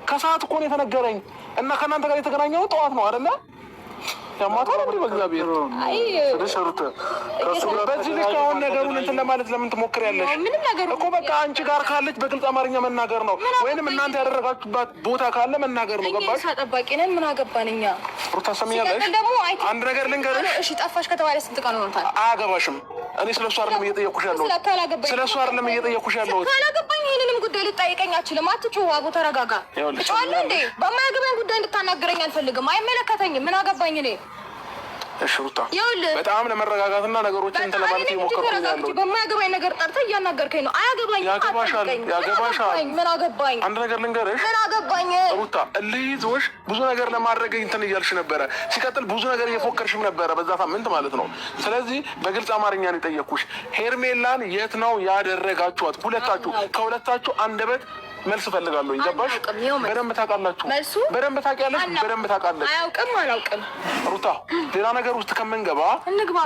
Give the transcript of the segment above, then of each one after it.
ከሰዓት እኮ ነው የተነገረኝ እና ከእናንተ ጋር የተገናኘው ጠዋት ነው አይደለ? ያማታው ነው በእግዚአብሔር። አይ ስለሸሩት በዚህ ልክ አሁን ነገሩን እንትን ለማለት ለምን ትሞክሪያለሽ? እኮ በቃ አንቺ ጋር ካለች በግልጽ አማርኛ መናገር ነው፣ ወይንም እናንተ ያደረጋችሁባት ቦታ ካለ መናገር ነው። ገባሽ? ተጠባቂ ነን። ምን አገባን እኛ? ሩታ ሰሚያለሽ? አንድ ነገር ልንገርሽ። እሺ ጠፋሽ ከተባለ ስንት ቀን ሆኖታል? አያገባሽም። እኔ ስለሷ አይደለም እየጠየኩሽ ያለሁት። ስለሷ አይደለም እየጠየኩሽ ያለሁት። ካላገባኝ ይሄንንም ጉዳይ ልጠይቀኝ አልችልም። አትጩህ አቡ፣ ተረጋጋ። ጫለ እንዴ በማያገባኝ ጉዳይ እንድታናገረኝ አልፈልግም። አይመለከተኝም። ምን አገባኝ እኔ? እሺ ሩታ በጣም ለመረጋጋትና ነገሮችን እንትን ለማለት እየሞከርኩኝ ያለሁት። በማያገባኝ ነገር ጠርተህ እያናገርከኝ ነው። አያገባኝ። ያገባሻል። ምን አገባኝ? አንድ ነገር ልንገርሽ። ምን አገባኝ? ሩታ ልይዞሽ ብዙ ነገር ለማድረግ እንትን እያልሽ ነበረ። ሲቀጥል ብዙ ነገር እየፎከርሽም ነበረ በዛ ሳምንት ማለት ነው። ስለዚህ በግልጽ አማርኛ ነው የጠየኩሽ። ሄርሜላን የት ነው ያደረጋችኋት? ሁለታችሁ ከሁለታችሁ አንደበት መልስ ፈልጋለሁ። ይገባሽ? በደንብ ታውቃላችሁ። በደንብ ታውቂያለሽ። በደንብ ታውቃለሽ። አላውቅም ሩታ፣ ሌላ ነገር ውስጥ ከምንገባ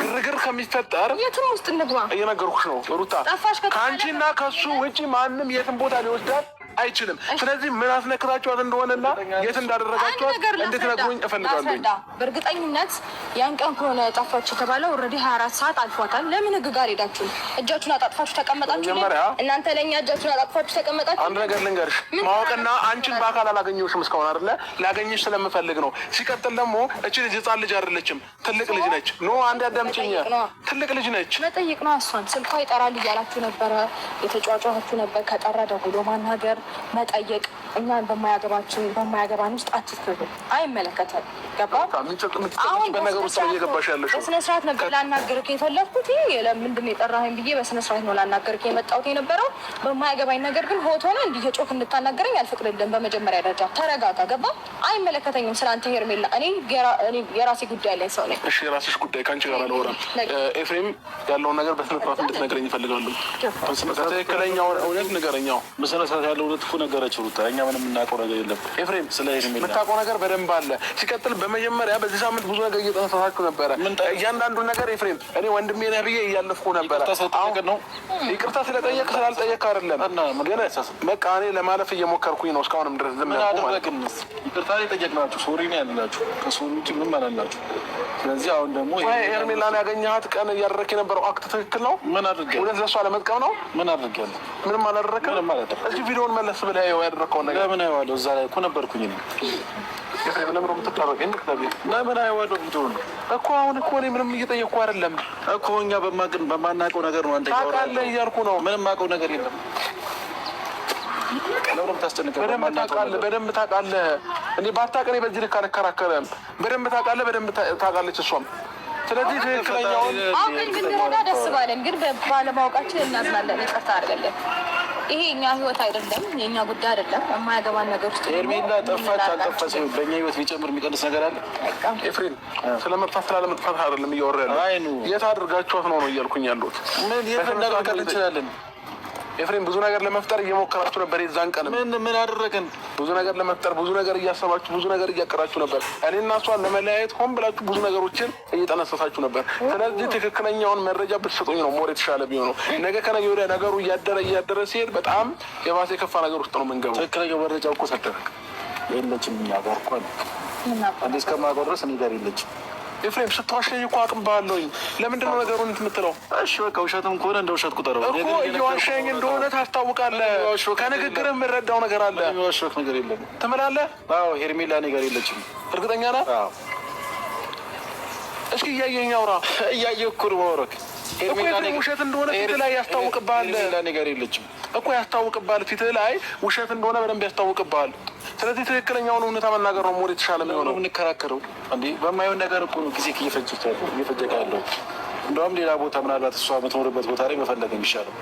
ግርግር ከሚፈጠር የትም ውስጥ እንግባ እየነገርኩሽ ነው ሩታ። ከአንቺና ከሱ ውጪ ማንም የትም ቦታ ሊወስዳት አይችልም። ስለዚህ ምን አስነክራችኋት እንደሆነና የት እንዳደረጋችኋት እንድትነግሩኝ እፈልጋለሁ። በእርግጠኝነት ያን ቀን ከሆነ ጠፋች የተባለው ኦልሬዲ 24 ሰዓት አልፏታል። ለምን ህግ ጋር ሄዳችሁ እጃችሁን አጣጥፋችሁ ተቀመጣችሁ? እናንተ ለኛ እጃችሁን አጣጥፋችሁ ተቀመጣችሁ። አንድ ነገር ልንገርሽ፣ ማወቅና አንቺን በአካል አላገኘሁሽም እስካሁን አይደለ? ላገኘሽ ስለምፈልግ ነው። ሲቀጥል ደግሞ እቺ ልጅ ህፃን ልጅ አይደለችም፣ ትልቅ ልጅ ነች። ኖ አንድ አዳምጪኝ፣ ትልቅ ልጅ ነች። መጠየቅ ነው። እሷን ስልኳ ይጠራል እያላችሁ ነበረ፣ የተጫጫኋችሁ ነበር። ከጠራ ደውሎ ማናገር መጠየቅ። እኛን በማያገባን ውስጥ አትስሩ። አይመለከተም። ገባ? አሁን በስነ ስርዓት ነበር ላናገርክ የፈለግኩት። ለምንድን ነው የጠራኸኝ ብዬ በስነ ስርዓት ነው ላናገርክ የመጣሁት የነበረው። በማያገባኝ ነገር ግን ሆት ሆነ እንዲህ የጮክ እንድታናገረኝ አልፈቅድልም። በመጀመሪያ ደረጃ ተረጋጋ። ገባ? አይመለከተኝም ስለአንተ ሄርሜላ። እኔ የራሴ ጉዳይ ያለኝ ሰው ነኝ። እሺ የራስሽ ጉዳይ፣ ከአንቺ ጋር አላወራም። ኤፍሬም ያለውን ነገር በስነ ስርዓት እንድትነግረኝ ይፈልጋሉ። ትክክለኛውን እውነት ንገረኛው። በስነ ስርዓት ያለው እውነት እኮ ነገረች ሩታ። እኛ ምንም የምናውቀው ነገር የለም ኤፍሬም። ስለ ሄርሜላ የምታውቀው ነገር በደንብ አለ። ሲቀጥል በመጀመሪያ በዚህ ሳምንት ብዙ ነገር እየጠነሳሳችሁ ነበረ። እያንዳንዱን ነገር ኤፍሬም እኔ ወንድሜ ነህ ብዬ እያለፍኩ ነበረ። ይቅርታ ስለጠየቅ ስላልጠየቅ አይደለም፣ ግን በቃ እኔ ለማለፍ እየሞከርኩኝ ነው እስካሁንም ድረስ። ዝም ይቅርታ የጠየቅናችሁ ሶሪ ነው ያልናችሁ፣ ከሶሪ ውጭ ምንም አላልናችሁ። ስለዚህ አሁን ደግሞ ሄርሜላን ያገኘሃት ቀን እያደረክ የነበረው አክት ትክክል ነው። ምን አድርገህ እውነት ለእሷ ለመጥቀም ነው? ምን አድርጌያለሁ? ምንም አላደረክም። እዚህ ቪዲዮውን መለስ ብለህ ያደረከውን ነገር ለምን አየዋለሁ? እዛ ላይ እኮ ነበርኩኝ ለምን የምትታረቀኝ? ለምን አየዋለሁ ቪዲዮውን እኮ። አሁን እኮ እኔ ምንም እየጠየቅኩ አይደለም እኮ። እኛ በማናውቀው ነገር ነው አንተ ታውቃለህ እያልኩ ነው። ምንም አውቀው ነገር የለም። በደንብ ታውቃለህ። እኔ ባታውቅ እኔ በዚህ ልክ አልከራከርም። በደንብ ታውቃለህ፣ በደንብ ታውቃለች እሷም። ስለዚህ ትክክለኛውን አሁን ግን ሆና ደስ ባለን፣ ግን ባለማወቃችን እናዝናለን። ይቅርታ አድርገልን። ይሄ የኛ ህይወት አይደለም፣ የኛ ጉዳይ አይደለም። የማያገባን ነገር ውስጥ ሄርሜላ ጠፋች አልጠፋች በእኛ ህይወት ቢጨምር የሚቀንስ ነገር አለ? ኤፍሬም ስለመጥፋት ስላለመጥፋት አይደለም እያወራ ያለው። የት አድርጋችኋት ነው እያልኩኝ ያለሁት። ምን የት እንዳደርጋት እንችላለን? ኤፍሬም ብዙ ነገር ለመፍጠር እየሞከራችሁ ነበር። የዛን ቀን ምን አደረገን? ብዙ ነገር ለመፍጠር ብዙ ነገር እያሰባችሁ ብዙ ነገር እያቀራችሁ ነበር። እኔና እሷን ለመለያየት ሆን ብላችሁ ብዙ ነገሮችን እየጠነሰሳችሁ ነበር። ስለዚህ ትክክለኛውን መረጃ ብትሰጡኝ ነው ሞር የተሻለ ቢሆነው። ነገ ከነገ ወዲያ ነገሩ እያደረ ሲሄድ በጣም የባሰ የከፋ ነገር ውስጥ ነው የምንገባው። ትክክለኛው መረጃ እኮ ሰደረግ የለችም እኛ ጋር እኮ እንደ እስከማውቀው ድረስ እኔ ጋር የለችም። ኤፍሬም ስትዋሸኝ እኮ አቅም ባለኝ። ለምንድን ነው ነገሩን የምትለው? እሺ በቃ ውሸትም ከሆነ እንደ ውሸት ቁጠረው እኮ። እየዋሸኝ እንደሆነ ታስታውቃለህ። ከንግግርህ የምንረዳው ነገር አለ። የሚዋሸት ነገር የለም ትምላለህ። አዎ ሄርሜላ እኔ ጋር የለችም። እርግጠኛ ነህ? አዎ። እስኪ እያየኝ አውራ። እያየሁ እኮ ነው የማወራህ። ሄርሜላ ውሸት እንደሆነ ፊትህ ላይ ያስታውቅብሃል። ሄርሜላ እኔ ጋር የለችም እኮ ያስታውቅብሃል። ፊትህ ላይ ውሸት እንደሆነ በደንብ ያስታውቅብሃል። ስለዚህ ትክክለኛውን እውነታ መናገር ነው ሞር የተሻለ የሚሆነው። የምንከራከረው እንዴ በማይሆን ነገር እኮ ነው ጊዜ እየፈጀቀ ያለው። እንደውም ሌላ ቦታ ምናልባት እሷ የምትኖርበት ቦታ ላይ መፈለግ የሚሻለው።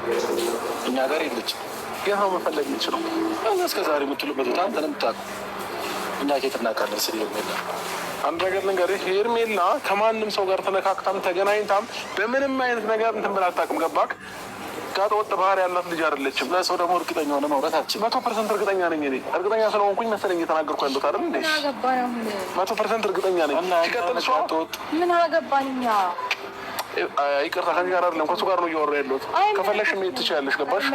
እኛ ጋር የለችም። የት ነው መፈለግ የምችለው? እስከ ዛሬ የምትሉበት ቦታ አንተ ነው የምታውቀው። እኛ ኬት እናውቃለን ስለ ሄርሜላ። አንድ ነገር ልንገርህ፣ ሄርሜላ ከማንም ሰው ጋር ተነካክታም ተገናኝታም በምንም አይነት ነገር እንትን ብላ አታውቅም። ገባክ? ጋጥ ወጥ ባህሪ ያላት ልጅ አይደለችም። ለሰው ደግሞ እርግጠኛ ሆነ ማውራት አትችልም። 100% እርግጠኛ ነኝ እኔ። እርግጠኛ ስለሆንኩኝ መሰለኝ እየተናገርኩ ያለሁት አይደል እንዴ? 100% እርግጠኛ ነኝ። ሲቀጥል ሰው ምን አገባን እኛ? ይቅርታ ከኔ ጋር አይደለም ከሱ ጋር ነው እያወራ ያለሁት። ከፈለግሽ መሄድ ትችያለሽ። ገባሽ?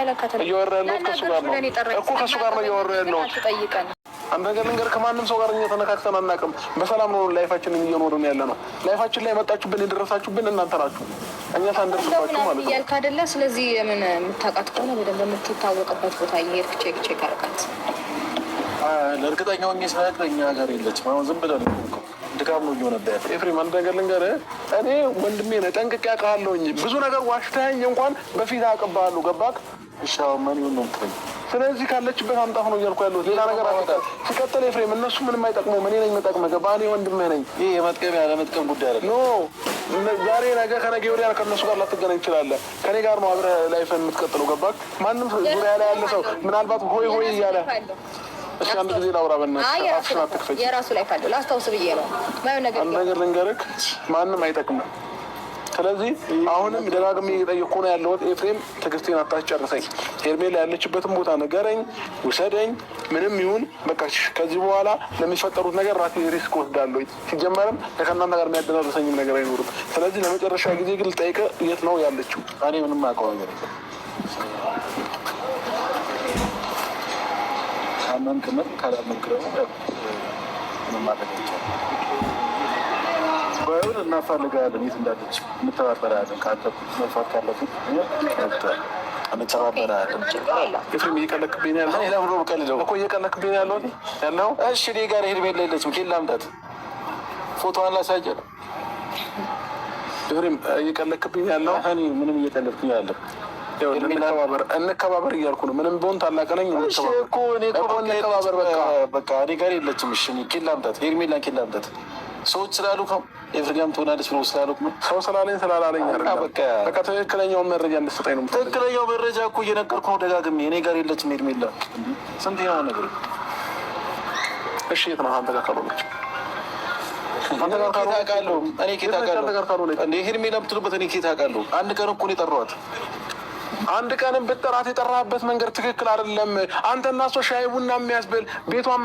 እያወራ ያለሁት ከሱ ጋር ነው እኮ ከሱ ጋር ነው እያወራ ያለሁት። አንድ ነገር ልንገር፣ ከማንም ሰው ጋር እኛ ተነካክተን አናውቅም። በሰላም ነው ላይፋችንን እየኖርን ያለ ነው። ላይፋችን ላይ መጣችሁብን የደረሳችሁብን እናንተ ናችሁ፣ እኛ ሳንደርስባችሁ ማለት ነው እያልክ አይደለ? ስለዚህ ምን የምታውቃት ከሆነ በደንብ የምትታወቅበት ቦታ እየሄድክ ቼክ አድርጋት። ለእርግጠኛ ሆኜ ስናቅ እኛ ሀገር የለችም። አሁን ዝም ብለን ድጋም ነው እየሆነበት። ኤፍሬም አንድ ነገር ልንገርህ፣ እኔ ወንድሜ ነህ፣ ጠንቅቄ አውቃለሁኝ። ብዙ ነገር ዋሽተኸኝ እንኳን በፊት አውቅብሃለሁ። ገባክ? እሺ አሁን ማን ይሁን ነው የምትለኝ? ስለዚህ ካለችበት አምጣት ነው እያልኩ ያለሁት። ሌላ ነገር አትቀር። ሲቀጥል ኤፍሬም እነሱ ምንም አይጠቅሙም፣ እኔ ነኝ የምጠቅምህ። ገባህ? እኔ ወንድምህ ነኝ። ይህ የመጥቀም ያለመጥቀም ጉዳይ አይደለም። ኖ ዛሬ ነገ ከነገ ወዲያ ከእነሱ ጋር ላትገናኝ ትችላለህ። ከኔ ጋር ነው አብረህ ላይፍህን የምትቀጥለው። ገባህ? ማንም ዙሪያ ላይ ያለ ሰው ምናልባት ሆይ ሆይ እያለ እሺ አንድ ጊዜ ላውራ በእናትህ፣ አፍሽን አትክፈች። የራሱ ላይ ካለው ላስታውስ ብዬ ነው። አንድ ነገር ልንገርህ፣ ማንም አይጠቅምም። ስለዚህ አሁንም ደጋግሜ እየጠየኩ ነው ያለሁት። ኤፍሬም ትዕግስቴን አታስጨርሰኝ። ሄርሜላ ያለችበትን ቦታ ንገረኝ፣ ውሰደኝ፣ ምንም ይሁን በቃ። ከዚህ በኋላ ለሚፈጠሩት ነገር ራሴ ሪስክ ወስዳለሁኝ። ሲጀመርም ከእናንተ ጋር የሚያደራርሰኝም ነገር አይኖርም። ስለዚህ ለመጨረሻ ጊዜ ግን ልጠይቅህ፣ የት ነው ያለችው? እኔ ምንም አውቀው ነገር ካመንክም ካላመንክም ባይሆን እናፋልጋለን። የት እንዳለች እንተባበራለን። ከአንተ መግፋት ካለብን እንተባበራለን። ኤፍሬም እየቀለክብኝ ያለው ለምሮ ቀልለው እኮ እየቀለክብኝ ያለው ያለው። እሺ እኔ ጋር ሄርሜላ የለችም። ኬላ አምጣት፣ ፎቶዋን ላሳየህ። ኤፍሬም እየቀለክብኝ ያለው እኔ ምንም እየቀለድኩኝ ያለው እንከባበር እያልኩ ነው። ምንም ቢሆን ታላቅ ነኝ እኮ እንከባበር። በቃ እኔ ጋር የለችም። እሺ ኬላ አምጣት፣ ሄርሜላን ኬላ አምጣት። ሰዎች ስላሉ ኤፍሬም ትሆናለች ብሎ ስላሉ ሰው ስላለኝ ስላላለኝ በቃ ትክክለኛውን መረጃ እንድትሰጠኝ ነው። ትክክለኛው መረጃ እኮ እየነገርኩህ ነው ደጋግሜ። እኔ ጋር የለችም ሄርሜላ። ስንት ነው ነገር? እሺ የት ነው አንተ ጋር ካልሆነች? አንተ ጋር አውቃለሁ እኔ ኬት አውቃለሁ እንደ ሄርሜላ ብትሉበት እኔ ኬት አውቃለሁ። አንድ ቀን እኮ ነው የጠራኋት። አንድ ቀንም ብትጠራት የጠራህበት መንገድ ትክክል አይደለም። አንተና እሷ ሻይ ቡና የሚያስብል ቤቷን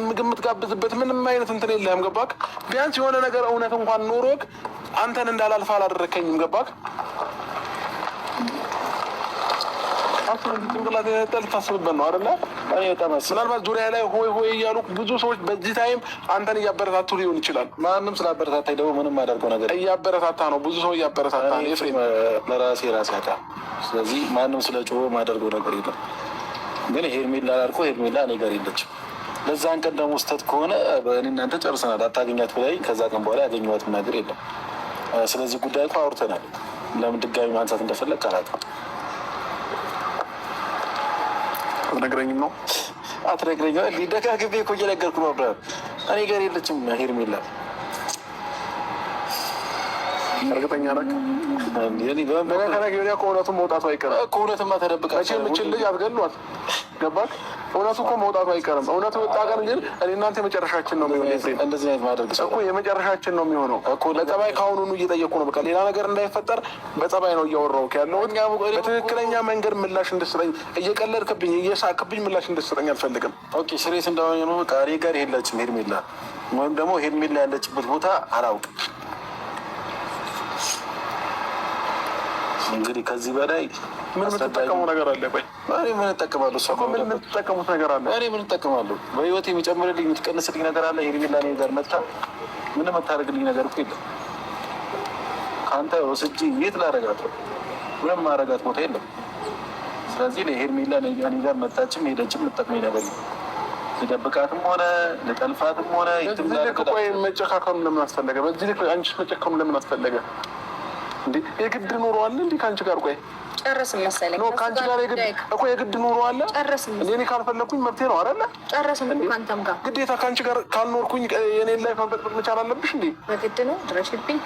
ምግብ የምትጋብዝበት ምንም አይነት እንትን የለህም። ገባክ? ቢያንስ የሆነ ነገር እውነት እንኳን ኖሮክ አንተን እንዳላልፍ አላደረከኝም። ገባክ? ጭንቅላት ልታስብበት ነው አይደለ? ምናልባት ዙሪያ ላይ ሆይ ሆይ እያሉ ብዙ ሰዎች በዚህ ታይም አንተን እያበረታቱ ሊሆን ይችላል። ማንም ስላበረታታ ደግሞ ምንም አደርገው ነገር እያበረታታ ነው። ብዙ ሰው እያበረታታ ነው። ኤፍሬም ለራሴ ያውቃ። ስለዚህ ማንም ስለ ጮኸ ማደርገው ነገር የለም። ግን ሄርሜላ ላልኩህ ሄርሜላ እኔ ጋር የለችም። ለዛን ቀን ደግሞ ስህተት ከሆነ በእኔ እናንተ ጨርሰናል። አታገኛት ብላይ ከዛ ቀን በኋላ ያገኘኋትም ነገር የለም። ስለዚህ ጉዳይ እኮ አውርተናል። ለምን ድጋሚ ማንሳት እንደፈለግ አላውቅም። አትነግረኝም ነው? አትነግረኝም? ደጋግሜ እኮ እየነገርኩህ ነው። እኔ ጋር የለችም ሄርሜላ። እርግጠኛ ነህ? ከነገ ወዲያ ከእውነቱ መውጣቱ አይቀርም። ከእውነትማ ተደብቃ የምችል ልጅ አትገሏት። ገባክ? እውነቱ እኮ መውጣቱ አይቀርም። እውነቱ ወጣ ቀን ግን እኔ እናንተ የመጨረሻችን ነው የሚሆነው። እንደዚህ አይነት ማድረግ እኮ የመጨረሻችን ነው የሚሆነው እኮ። ለጸባይ ከአሁኑኑ እየጠየቁ ነው። በቃ ሌላ ነገር እንዳይፈጠር በጸባይ ነው እያወራሁህ ያለው። በትክክለኛ መንገድ ምላሽ እንድትሰጠኝ፣ እየቀለድክብኝ እየሳቅብኝ ምላሽ እንድትሰጠኝ አልፈልግም። ኦኬ ስሬስ እንደሆነ ነው። በቃ እኔ ጋር የለችም ሄርሜላ፣ ወይም ደግሞ ሄርሜላ ያለችበት ቦታ አላውቅም። እንግዲህ ከዚህ በላይ ምን የምትጠቀመው ነገር አለ? ቆይ እኔ ምን እጠቀማለሁ? እሷ ምን የምትጠቀሙት ነገር አለ? እኔ ምን እጠቀማለሁ? በህይወት የሚጨምርልኝ የምትቀንስልኝ ነገር አለ? ሄርሜላ እኔ ጋር መጣ ምንም የምታደርግልኝ ነገር እኮ የለም። ከአንተ ወስጄ የት ላደርጋት ነው? ምንም ማድረጋት ቦታ የለም። ስለዚህ ለሄርሜላ እኔ ጋር መጣችም ሄደችም ልጠቅመኝ ነገር ነው። ልደብቃትም ሆነ ልጠልፋትም ሆነ ቆይ መጨካከኑ ለምን አስፈለገ? በዚህ ልክ አንቺ መጨከኑ ለምን አስፈለገ? እንዴ የግድ ኑሮ አለ እንዴ ከአንቺ ጋር? ቆይ ጨረስን መሰለኝ ነው ከአንቺ ጋር እኮ የግድ ኑሮ አለ። ጨረስን እኔ ካልፈለኩኝ መብቴ ነው አይደለ? ጨረስን እኮ አንተም ጋር ግዴታ ከአንቺ ጋር ካልኖርኩኝ የኔን ላይ መበጥበጥ መቻል አለብሽ እንዴ? በግድ ነው። ድረሽብኝ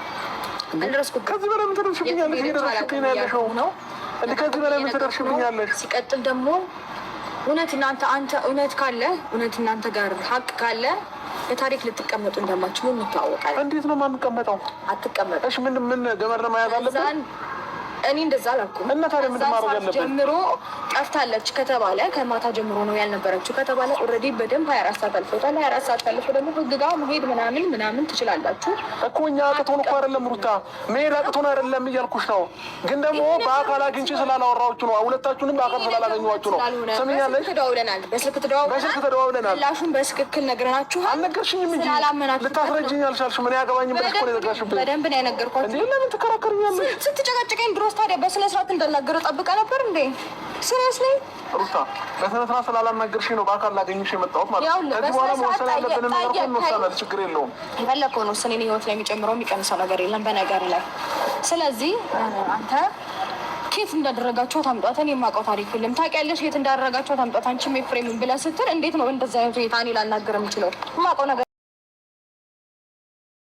አልደረስኩት። ከዚህ በላይ ምን ትደርሽብኛለሽ? እየደረስሽብኝ ያለሽው ነው እንዴ? ከዚህ በላይ ምን ትደርሽብኛለሽ? ሲቀጥል ደግሞ እውነት አንተ እውነት ካለ እውነት እናንተ ጋር ሀቅ ካለ የታሪክ ልትቀመጡ እንደማችሉ እንተዋወቃለን። እንዴት ነው የማንቀመጠው? አትቀመጡ። እሺ ምን ገመድ ነው መያዝ አለብን? እኔ እንደዛ አላልኩም። እና ታዲያ ምንድን ማድረግ አለብን? ጀምሮ ጠፍታለች ከተባለ ከማታ ጀምሮ ነው ያልነበረችው ከተባለ ኦልሬዲ በደንብ 24 ሰዓት አልፎታል። 24 ሰዓት ካለፈ ደግሞ ህግ ጋር መሄድ ምናምን ትችላላችሁ እኮ። እኛ አቅቶን እኮ አይደለም ሩታ፣ መሄድ አቅቶን አይደለም እያልኩሽ ነው። ግን ደግሞ በአካል አግኝቼ ስላላወራኋችሁ ነው። ሁለታችሁንም በአካል ስላላገኘኋችሁ ነው። ስምኛለሽ፣ በስልክ ተደዋውለናል። ላሹን በትክክል ነግረናችኋል። አልነገርሽኝም እንጂ ልታስረጅኝ አልቻልሽም። ምን ያገባኝ ብለሽ እኮ ነው የዘጋሽብኝ። በደንብ ነው የነገርኳችሁ። እንዴ ለምን ትከራከሩኛለሽ? ስትጨቃጨቀኝ ድሮስ ታዲያ በስነ ስርዓት እንዳናገረው ጠብቀህ ነበር እንዴ? ሲሪየስሊ ሩታ በስነ ስርዓት ስላላናገርሽኝ ነው በአካል ላገኝሽ የመጣሁት ማለት ነው። ከዚህ በኋላ መወሰን ያለብንን ነገር እኮ እንወስናለን። ችግር የለውም። የፈለከውን ወስን። እኔ ህይወት ላይ የሚጨምረው የሚቀንሰው ነገር የለም በነገር ላይ። ስለዚህ አንተ ኬት እንዳደረጋቸው ታምጧት። እኔ የማውቀው ታሪክ የለም። ታውቂያለሽ የት እንዳደረጋቸው ታምጧት። አንቺም ኤፍሬምን ብለህ ስትል እንዴት ነው እንደዛ አይነት ሁኔታ እኔ ላናገር የምችለው? የማውቀው ነገር